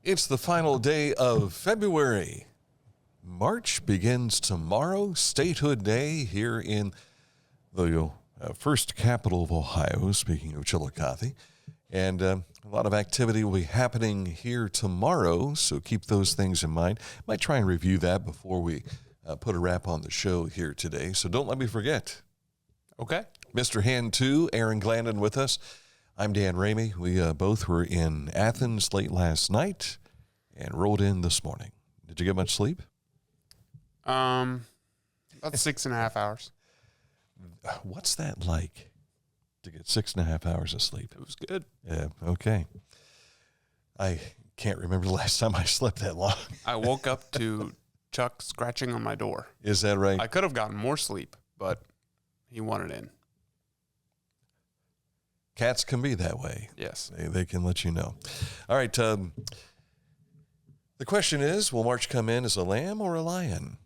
It's the final day of February. March begins tomorrow, Statehood Day, here in the first capital of Ohio, speaking of Chillicothe. And a lot of activity will be happening here tomorrow, so keep those things in mind. Might try and review that before we put a wrap on the show here today, so don't let me forget. Okay. Mr. Hand 2, Aaron Glandon with us. I'm Dan Ramey. We both were in Athens late last night and rolled in this morning. Did you get much sleep? About 6.5 hours. What's that like, to get 6.5 hours of sleep? It was good. Yeah, okay. I can't remember the last time I slept that long. I woke up to Chuck scratching on my door. Is that right? I could have gotten more sleep, but he wanted in. Cats can be that way. Yes. They can let you know. All right. The question is, will March come in as a lamb or a lion?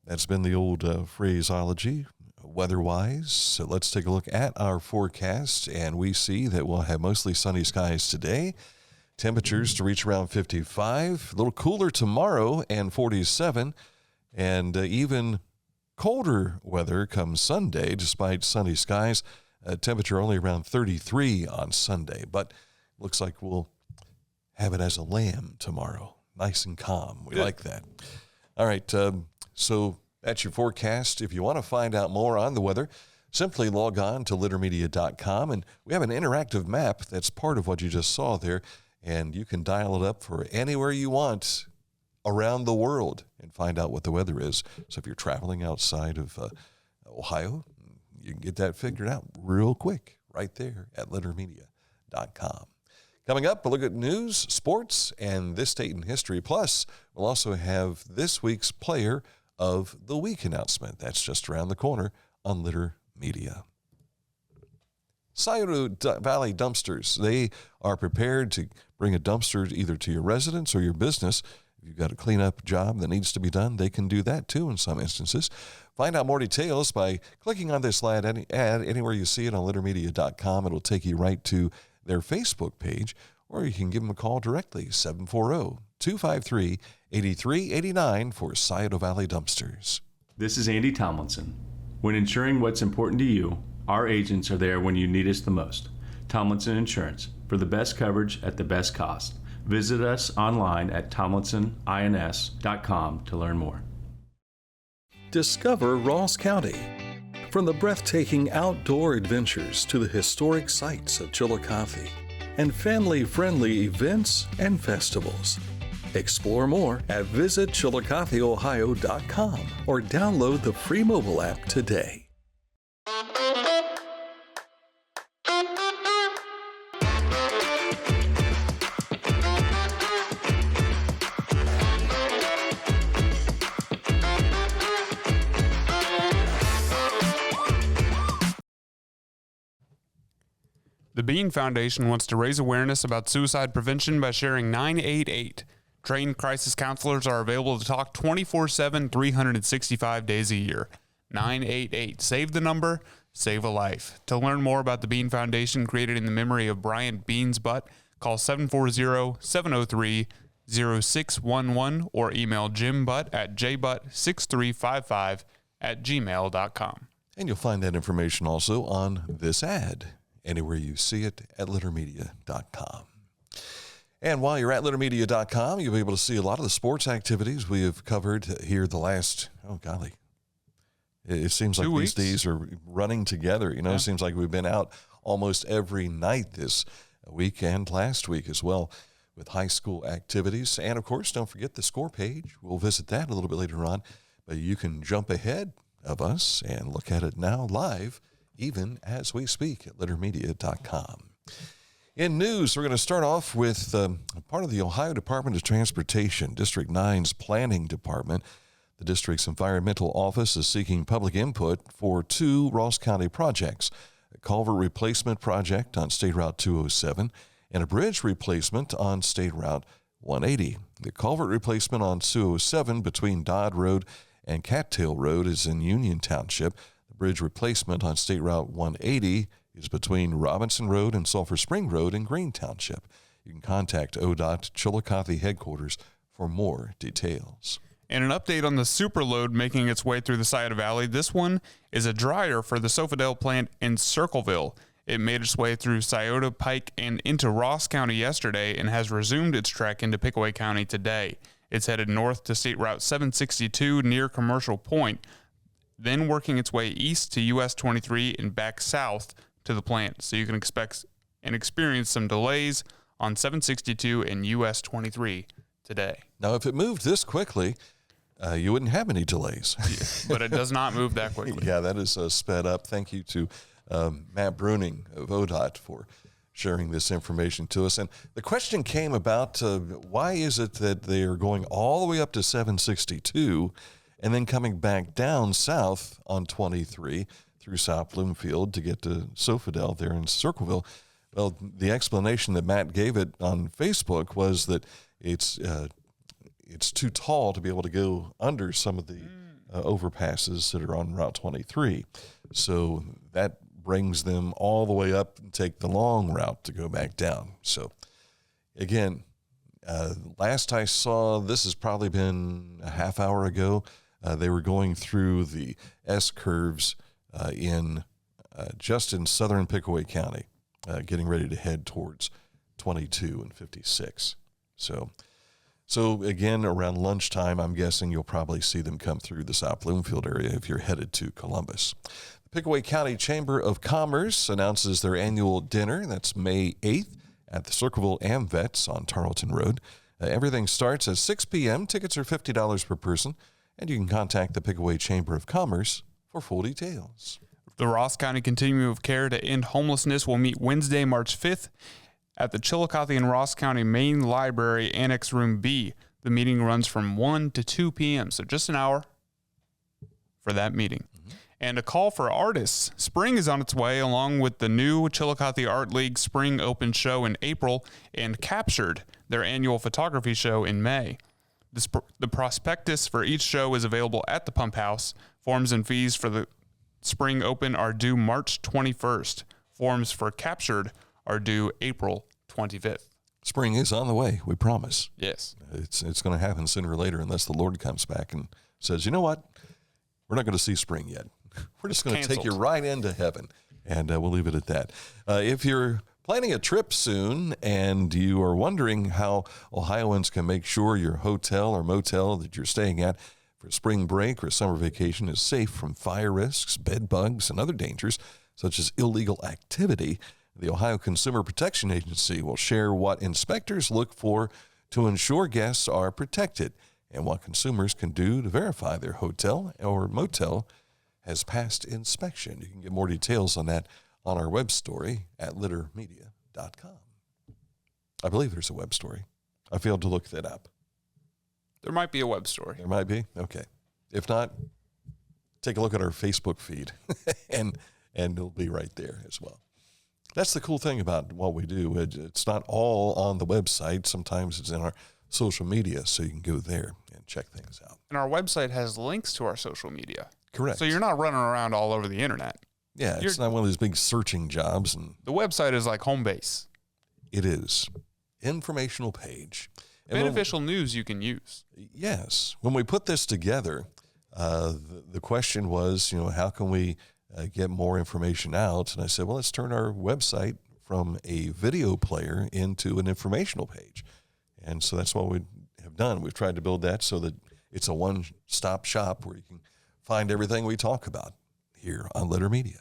That's been the old phraseology weather-wise. So let's take a look at our forecast, and we see that we'll have mostly sunny skies today. Temperatures to reach around 55. A little cooler tomorrow and 47. And even colder weather comes Sunday, despite sunny skies. Temperature only around 33 on Sunday, but looks like we'll have it as a lamb tomorrow. Nice and calm. We like that. All right, so that's your forecast. If you want to find out more on the weather, simply log on to littermedia.com, and we have an interactive map that's part of what you just saw there, and you can dial it up for anywhere you want around the world and find out what the weather is. So if you're traveling outside of Ohio, you can get that figured out real quick right there at littermedia.com. Coming up, a look at news, sports, and this date in history. Plus, we'll also have this week's Player of the Week announcement. That's just around the corner on Litter Media. Scioto Valley Dumpsters. They are prepared to bring a dumpster either to your residence or your business. If you've got a cleanup job that needs to be done, they can do that too in some instances. Find out more details by clicking on this ad anywhere you see it on littermedia.com. It'll take you right to their Facebook page, or you can give them a call directly, 740-253-8389 for Scioto Valley Dumpsters. This is Andy Tomlinson. When ensuring what's important to you, our agents are there when you need us the most. Tomlinson Insurance, for the best coverage at the best cost. Visit us online at tomlinsonins.com to learn more. Discover Ross County. From the breathtaking outdoor adventures to the historic sights of Chillicothe and family-friendly events and festivals. Explore more at visitchillicotheohio.com or download the free mobile app today. The Bean Foundation wants to raise awareness about suicide prevention by sharing 988. Trained crisis counselors are available to talk 24/7, 365 days a year. 988. Save the number, save a life. To learn more about the Bean Foundation, created in the memory of Brian Beans Butt, call 740-703-0611 or email jimbutt at jbutt6355@gmail.com. And you'll find that information also on this ad, anywhere you see it at littermedia.com. And while you're at littermedia.com, you'll be able to see a lot of the sports activities we have covered here the last, it seems like 2 weeks. These days are running together. It seems like we've been out almost every night this week and last week as well with high school activities. And, of course, don't forget the score page. We'll visit that a little bit later on. But you can jump ahead of us and look at it now live, even as we speak at littermedia.com. In news, we're going to start off with part of the Ohio Department of Transportation, District 9's Planning Department. The district's environmental office is seeking public input for 2 Ross County projects, a culvert replacement project on State Route 207 and a bridge replacement on State Route 180. The culvert replacement on 207 between Dodd Road and Cattail Road is in Union Township. The bridge replacement on State Route 180 is between Robinson Road and Sulphur Spring Road in Green Township. You can contact ODOT Chillicothe headquarters for more details. And an update on the superload making its way through the Scioto Valley. This one is a dryer for the Sofadel plant in Circleville. It made its way through Scioto, Pike, and into Ross County yesterday and has resumed its trek into Pickaway County today. It's headed north to State Route 762 near Commercial Point, then working its way east to US 23 and back south to the plant. So you can expect and experience some delays on 762 and US 23 today. Now, if it moved this quickly, you wouldn't have any delays. But it does not move that quickly. Yeah, that is sped up. Thank you to Matt Bruning of ODOT for sharing this information to us. And the question came about, why is it that they are going all the way up to 762 and then coming back down south on 23 through South Bloomfield to get to Sofadel there in Circleville? Well, the explanation that Matt gave it on Facebook was that it's too tall to be able to go under some of the overpasses that are on Route 23. So that brings them all the way up and take the long route to go back down. So again, last I saw, this has probably been a half hour ago, they were going through the S-curves just in southern Pickaway County, getting ready to head towards 22 and 56. So again, around lunchtime, I'm guessing you'll probably see them come through the South Bloomfield area if you're headed to Columbus. The Pickaway County Chamber of Commerce announces their annual dinner. That's May 8th at the Circleville AmVets on Tarleton Road. Everything starts at 6 p.m. Tickets are $50 per person, and you can contact the Pickaway Chamber of Commerce for full details. The Ross County Continuum of Care to End Homelessness will meet Wednesday, March 5th at the Chillicothe and Ross County Main Library, Annex Room B. The meeting runs from 1 to 2 p.m., so just an hour for that meeting. And a call for artists. Spring is on its way, along with the new Chillicothe Art League Spring Open Show in April and Captured, their annual photography show in May. The prospectus for each show is available at the Pump House. Forms and fees for the Spring Open are due March 21st. Forms for Captured are due April 25th. Spring is on the way, we promise. Yes. It's going to happen sooner or later unless the Lord comes back and says, you know what? We're not going to see spring yet. We're just going to take you right into heaven, and we'll leave it at that. If you're planning a trip soon and you are wondering how Ohioans can make sure your hotel or motel that you're staying at for spring break or summer vacation is safe from fire risks, bed bugs, and other dangers, such as illegal activity, the Ohio Consumer Protection Agency will share what inspectors look for to ensure guests are protected and what consumers can do to verify their hotel or motel has passed inspection. You can get more details on that on our web story at littermedia.com. I believe there's a web story. I failed to look that up. There might be a web story. There might be? Okay. If not, take a look at our Facebook feed, and it'll be right there as well. That's the cool thing about what we do. It's not all on the website. Sometimes it's in our social media, so you can go there and check things out. And our website has links to our social media. Correct. So you're not running around all over the internet. Yeah, it's not one of those big searching jobs. And the website is like home base. It is. Informational page. And beneficial news you can use. Yes. When we put this together, the question was, how can we get more information out? And I said, well, let's turn our website from a video player into an informational page. And so that's what we have done. We've tried to build that so that it's a one-stop shop where you can find everything we talk about here on Litter Media.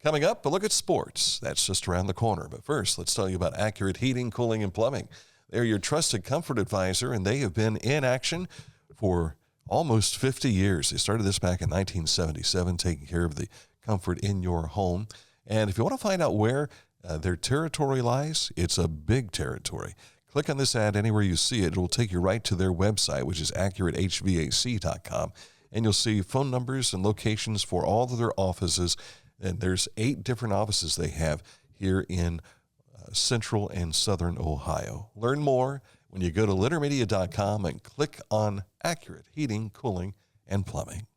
Coming up, a look at sports. That's just around the corner. But first, let's tell you about Accurate Heating, Cooling, and Plumbing. They're your trusted comfort advisor, and they have been in action for almost 50 years. They started this back in 1977, taking care of the comfort in your home. And if you want to find out where their territory lies, it's a big territory. Click on this ad anywhere you see it. It will take you right to their website, which is accuratehvac.com. And you'll see phone numbers and locations for all of their offices. And there's 8 different offices they have here in Central and Southern Ohio. Learn more when you go to littermedia.com and click on Accurate Heating, Cooling, and Plumbing.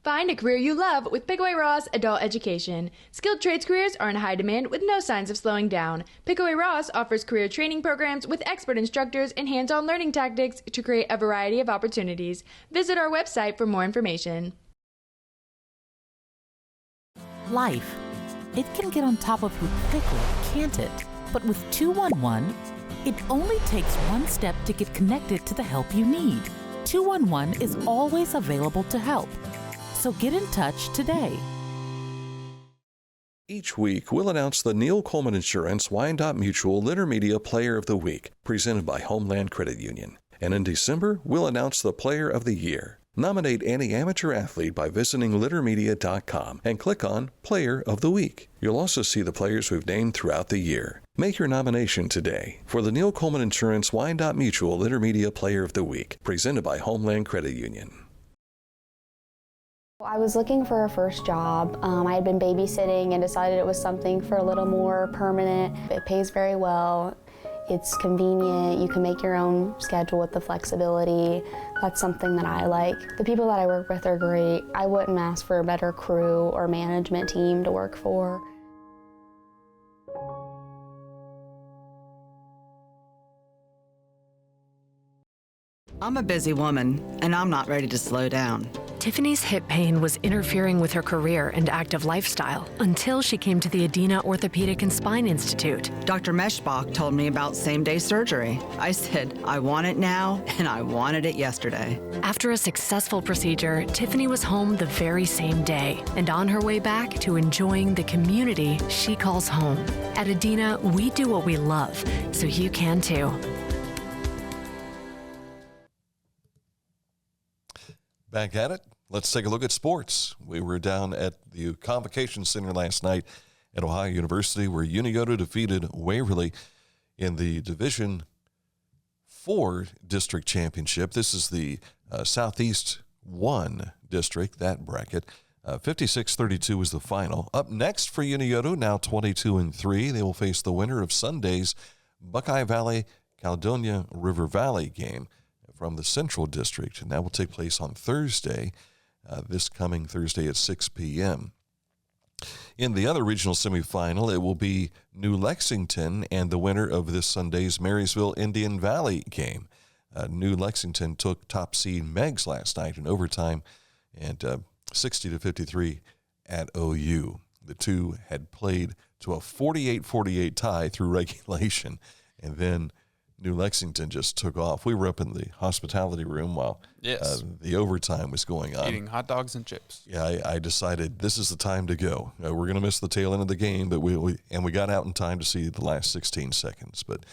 Find a career you love with Pickaway Ross Adult Education. Skilled trades careers are in high demand with no signs of slowing down. Pickaway Ross offers career training programs with expert instructors and hands-on learning tactics to create a variety of opportunities. Visit our website for more information. Life. It can get on top of you quickly, can't it? But with 211, it only takes one step to get connected to the help you need. 211 is always available to help. So get in touch today. Each week, we'll announce the Neil Coleman Insurance Wyandotte Mutual Litter Media Player of the Week, presented by Homeland Credit Union. And in December, we'll announce the Player of the Year. Nominate any amateur athlete by visiting littermedia.com and click on Player of the Week. You'll also see the players we've named throughout the year. Make your nomination today for the Neil Coleman Insurance Wyandotte Mutual Litter Media Player of the Week, presented by Homeland Credit Union. I was looking for a first job. I had been babysitting and decided it was something for a little more permanent. It pays very well. It's convenient. You can make your own schedule with the flexibility. That's something that I like. The people that I work with are great. I wouldn't ask for a better crew or management team to work for. I'm a busy woman, and I'm not ready to slow down. Tiffany's hip pain was interfering with her career and active lifestyle until she came to the Adina Orthopedic and Spine Institute. Dr. Meshbach told me about same-day surgery. I said, I want it now, and I wanted it yesterday. After a successful procedure, Tiffany was home the very same day and on her way back to enjoying the community she calls home. At Adina, we do what we love, so you can too. Back at it. Let's take a look at sports. We were down at the Convocation Center last night at Ohio University where Unioto defeated Waverly in the Division IV District Championship. This is the Southeast 1 District, that bracket. 56-32 was the final. Up next for Unioto, now 22-3. They will face the winner of Sunday's Buckeye Valley Caledonia River Valley game from the Central District, and that will take place on Thursday, this coming Thursday at 6 p.m. In the other regional semifinal, it will be New Lexington and the winner of this Sunday's Marysville Indian Valley game. New Lexington took top seed Meigs last night in overtime and 60-53 at OU. The two had played to a 48-48 tie through regulation, and then New Lexington just took off. We were up in the hospitality room while the overtime was going on. Eating hot dogs and chips. Yeah, I decided this is the time to go. We're going to miss the tail end of the game, but we got out in time to see the last 16 seconds. But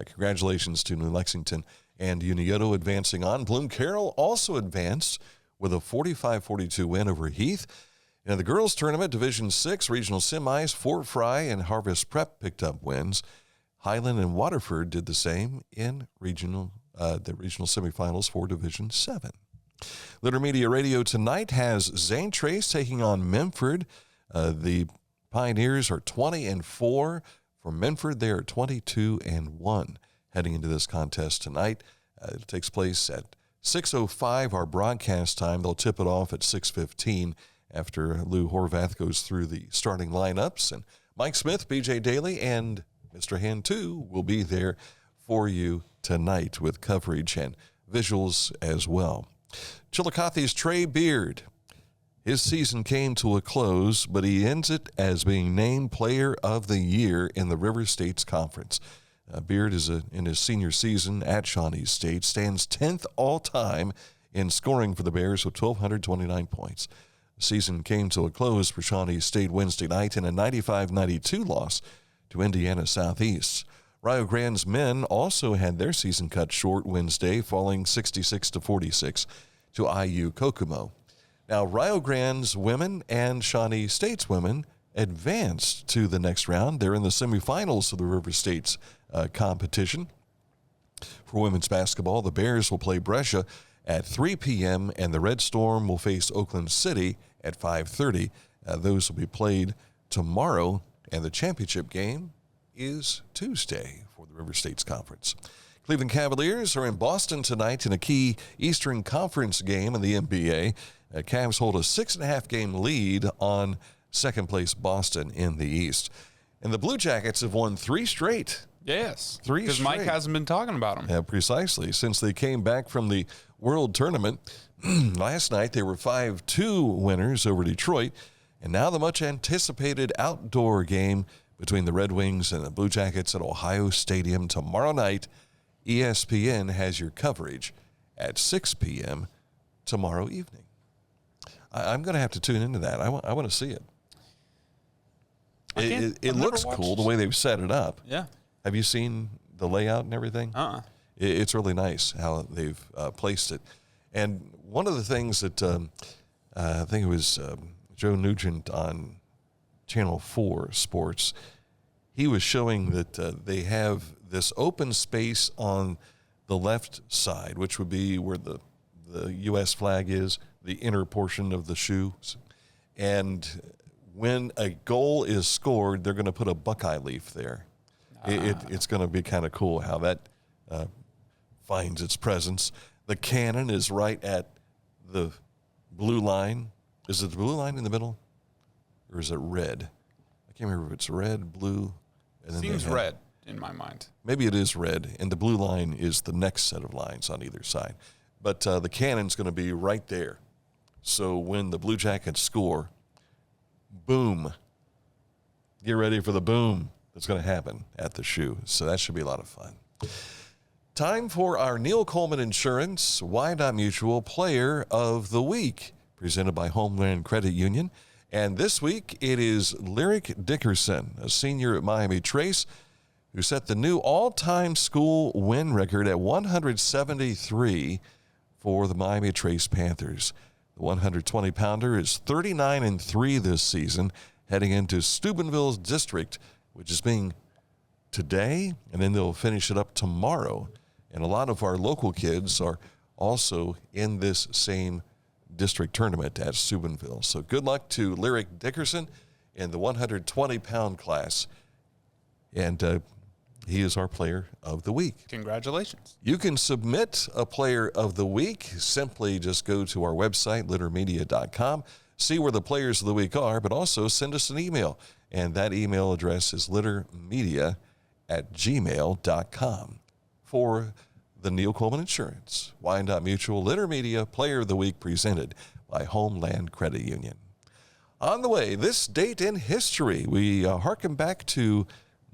congratulations to New Lexington and Unioto advancing on. Bloom Carroll also advanced with a 45-42 win over Heath. In the girls' tournament, Division 6 regional semis, Fort Fry and Harvest Prep picked up wins. Highland and Waterford did the same in the regional semifinals for Division 7. Litter Media Radio tonight has Zane Trace taking on Minford. The Pioneers are 20-4. For Minford, they are 22-1 heading into this contest tonight. It takes place at 6:05, our broadcast time. They'll tip it off at 6:15 after Lou Horvath goes through the starting lineups. And Mike Smith, BJ Daly, and Mr. Hand 2 will be there for you tonight with coverage and visuals as well. Chillicothe's Trey Beard. His season came to a close, but he ends it as being named Player of the Year in the River States Conference. Beard is in his senior season at Shawnee State, stands 10th all-time in scoring for the Bears with 1,229 points. The season came to a close for Shawnee State Wednesday night in a 95-92 loss to Indiana Southeast. Rio Grande's men also had their season cut short Wednesday, falling 66-46 to IU Kokomo. Now, Rio Grande's women and Shawnee State's women advanced to the next round. They're in the semifinals of the River States competition. For women's basketball, the Bears will play Brescia at 3 p.m., and the Red Storm will face Oakland City at 5:30. Those will be played tomorrow, and the championship game is Tuesday for the River States Conference. Cleveland Cavaliers are in Boston tonight in a key Eastern Conference game in the NBA. Cavs hold a 6.5-game lead on second-place Boston in the East. And the Blue Jackets have won 3 straight. Yes. 3 because straight. Mike hasn't been talking about them. Yeah, precisely. Since they came back from the World Tournament, last night they were 5-2 winners over Detroit. And now the much-anticipated outdoor game between the Red Wings and the Blue Jackets at Ohio Stadium tomorrow night. ESPN has your coverage at 6 p.m. tomorrow evening. I'm going to have to tune into that. I want to see it. It looks cool the way they've set it up. Yeah. Have you seen the layout and everything? It's really nice how they've placed it. And one of the things that I think it was Joe Nugent on Channel 4 Sports, he was showing that they have this open space on the left side, which would be where the U.S. flag is, the inner portion of the shoes. And when a goal is scored, they're going to put a Buckeye leaf there. It's going to be kind of cool how that finds its presence. The cannon is right at the blue line. Is it the blue line in the middle? Or is it red? I can't remember if it's red, blue. And then Seems red in my mind. Maybe it is red, and the blue line is the next set of lines on either side. But the cannon's going to be right there. So when the Blue Jackets score, boom. Get ready for the boom that's going to happen at the shoe. So that should be a lot of fun. Time for our Neil Coleman Insurance Wyandotte Mutual Player of the Week, presented by Homeland Credit Union. And this week it is Lyric Dickerson, a senior at Miami Trace, who set the new all-time school win record at 173 for the Miami Trace Panthers. The 120-pounder is 39-3 this season, heading into Steubenville's district, which is being today, and then they'll finish it up tomorrow. And a lot of our local kids are also in this same district tournament at Steubenville. So good luck to Lyric Dickerson in the 120-pound class. And he is our Player of the Week. Congratulations. You can submit a Player of the Week. Simply just go to our website, littermedia.com, see where the Players of the Week are, but also send us an email. And that email address is littermedia@gmail.com. For the Neil Coleman Insurance Wyandotte Mutual Litter Media Player of the Week, presented by Homeland Credit Union. On the way, this date in history, we harken back to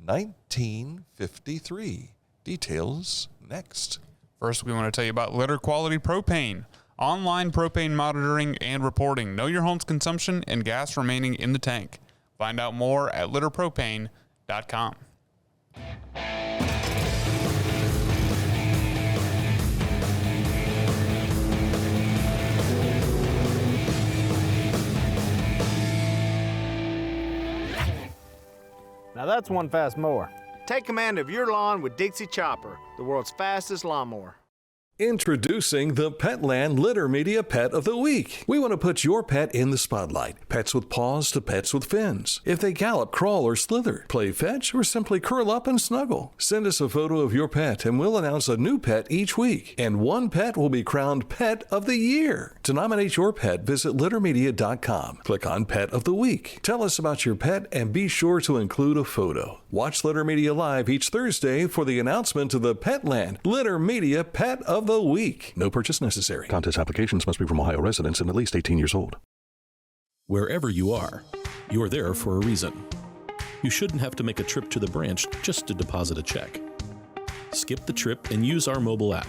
1953. Details next. First, we want to tell you about Litter Quality Propane. Online propane monitoring and reporting. Know your home's consumption and gas remaining in the tank. Find out more at litterpropane.com. Now that's one fast mower. Take command of your lawn with Dixie Chopper, the world's fastest lawnmower. Introducing the Petland Litter Media Pet of the Week. We want to put your pet in the spotlight. Pets with paws to pets with fins. If they gallop, crawl, or slither, play fetch, or simply curl up and snuggle. Send us a photo of your pet and we'll announce a new pet each week. And one pet will be crowned Pet of the Year. To nominate your pet, visit littermedia.com. Click on Pet of the Week. Tell us about your pet and be sure to include a photo. Watch Litter Media Live each Thursday for the announcement of the Petland Litter Media Pet of the Week. No purchase necessary. Contest applications must be from Ohio residents and at least 18 years old. Wherever you are, you're there for a reason. You shouldn't have to make a trip to the branch just to deposit a check. Skip the trip and use our mobile app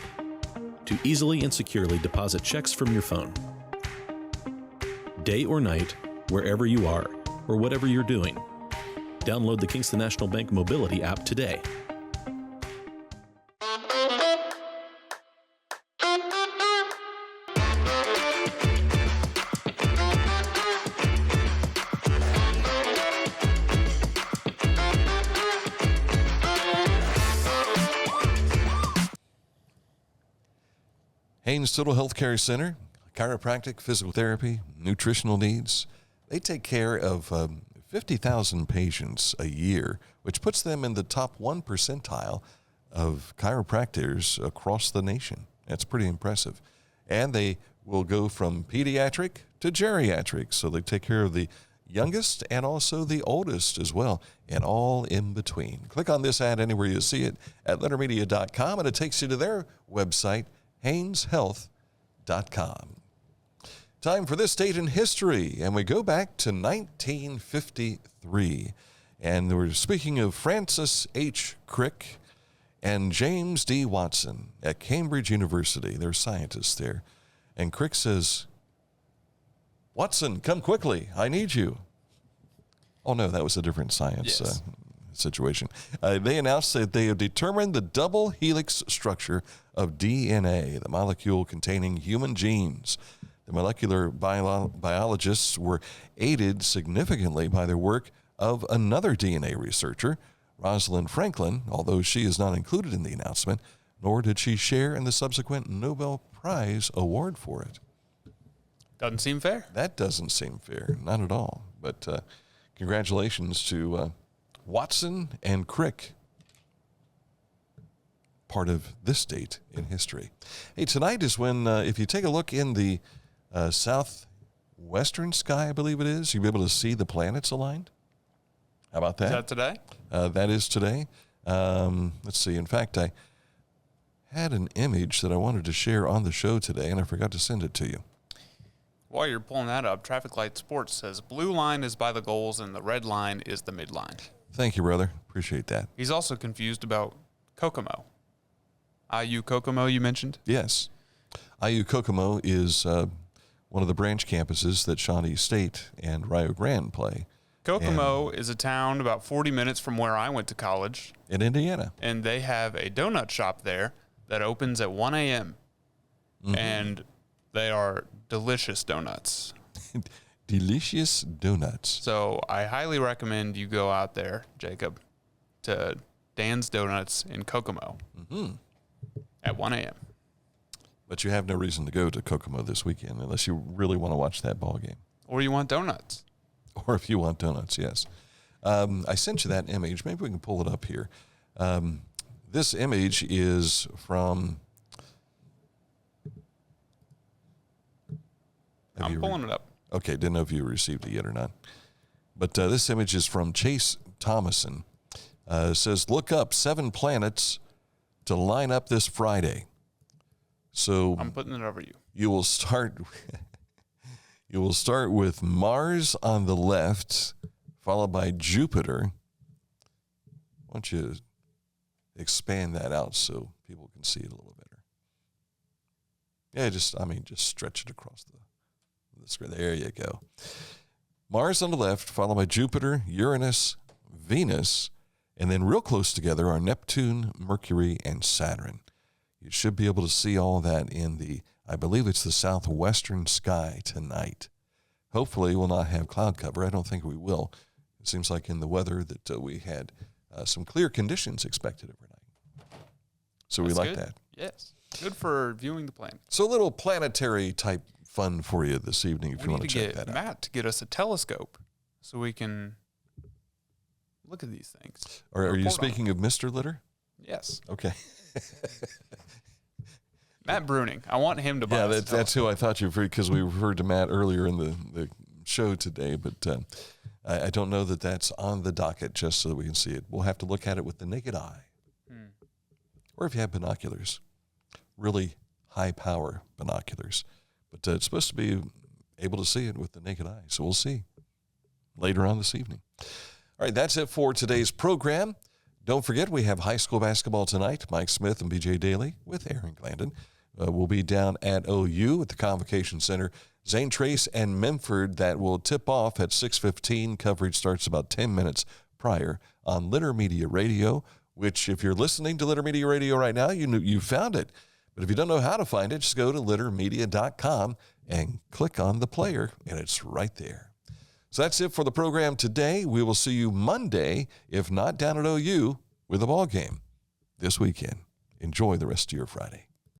to easily and securely deposit checks from your phone. Day or night, wherever you are, or whatever you're doing, download the Kingston National Bank Mobility app today. Haynes Total Healthcare Center, chiropractic, physical therapy, nutritional needs. They take care of 50,000 patients a year, which puts them in the top 1 percentile of chiropractors across the nation. That's pretty impressive. And they will go from pediatric to geriatric. So they take care of the youngest and also the oldest as well, and all in between. Click on this ad anywhere you see it at lettermedia.com, and it takes you to their website, HainesHealth.com. Time for this date in history, and we go back to 1953. And we're speaking of Francis H. Crick and James D. Watson at Cambridge University. They're scientists there. And Crick says, "Watson, come quickly. I need you." Oh, no, that was a different science situation. They announced that they have determined the double helix structure of DNA, the molecule containing human genes. The molecular biologists were aided significantly by their work of another DNA researcher, Rosalind Franklin, although she is not included in the announcement, nor did she share in the subsequent Nobel Prize award for it. Doesn't seem fair. That doesn't seem fair, not at all. But congratulations to Watson and Crick, part of this date in history. Hey, tonight is when, if you take a look in the southwestern sky, I believe it is, you'll be able to see the planets aligned. How about that? Is that today? That is today. Let's see. In fact, I had an image that I wanted to share on the show today, and I forgot to send it to you. While you're pulling that up, Traffic Light Sports says blue line is by the goals and the red line is the midline. Thank you, brother. Appreciate that. He's also confused about Kokomo. IU Kokomo you mentioned? Yes. IU Kokomo is one of the branch campuses that Shawnee State and Rio Grande play. Kokomo is a town about 40 minutes from where I went to college. In Indiana. And they have a donut shop there that opens at 1 a.m. Mm-hmm. And they are delicious donuts. Delicious donuts. So I highly recommend you go out there, Jacob, to Dan's Donuts in Kokomo at 1 a.m. But you have no reason to go to Kokomo this weekend unless you really want to watch that ball game. Or you want donuts. Or if you want donuts, yes. I sent you that image. Maybe we can pull it up here. This image is from... I'm pulling it up. Okay, didn't know if you received it yet or not. But this image is from Chase Thomason. It says, "Look up 7 planets to line up this Friday." So I'm putting it over you. You will start with Mars on the left, followed by Jupiter. Why don't you expand that out so people can see it a little better? Yeah, just stretch it across the screen. There you go. Mars on the left, followed by Jupiter, Uranus, Venus, and then real close together are Neptune, Mercury, and Saturn. You should be able to see all that in the, I believe it's the southwestern sky tonight. Hopefully we'll not have cloud cover. I don't think we will. It seems like in the weather that we had some clear conditions expected overnight. So That's we like good. that. Yes. Good for viewing the planet. So a little planetary type fun for you this evening if you want to check that out. We need to get Matt to get us a telescope so we can look at these things. Are you speaking of Mr. Litter? Yes. Okay. Matt Bruning. I want him to buy us a that's who I thought you were, because we referred to Matt earlier in the show today, but I don't know that that's on the docket just so that we can see it. We'll have to look at it with the naked eye. Or if you have binoculars, really high power binoculars. But it's supposed to be able to see it with the naked eye. So we'll see later on this evening. All right, that's it for today's program. Don't forget, we have high school basketball tonight. Mike Smith and BJ Daly with Aaron Glandon will be down at OU at the Convocation Center. Zane Trace and Minford, that will tip off at 6:15. Coverage starts about 10 minutes prior on Litter Media Radio, which if you're listening to Litter Media Radio right now, you found it. But if you don't know how to find it, just go to littermedia.com and click on the player, and it's right there. So that's it for the program today. We will see you Monday, if not down at OU, with a ball game this weekend. Enjoy the rest of your Friday.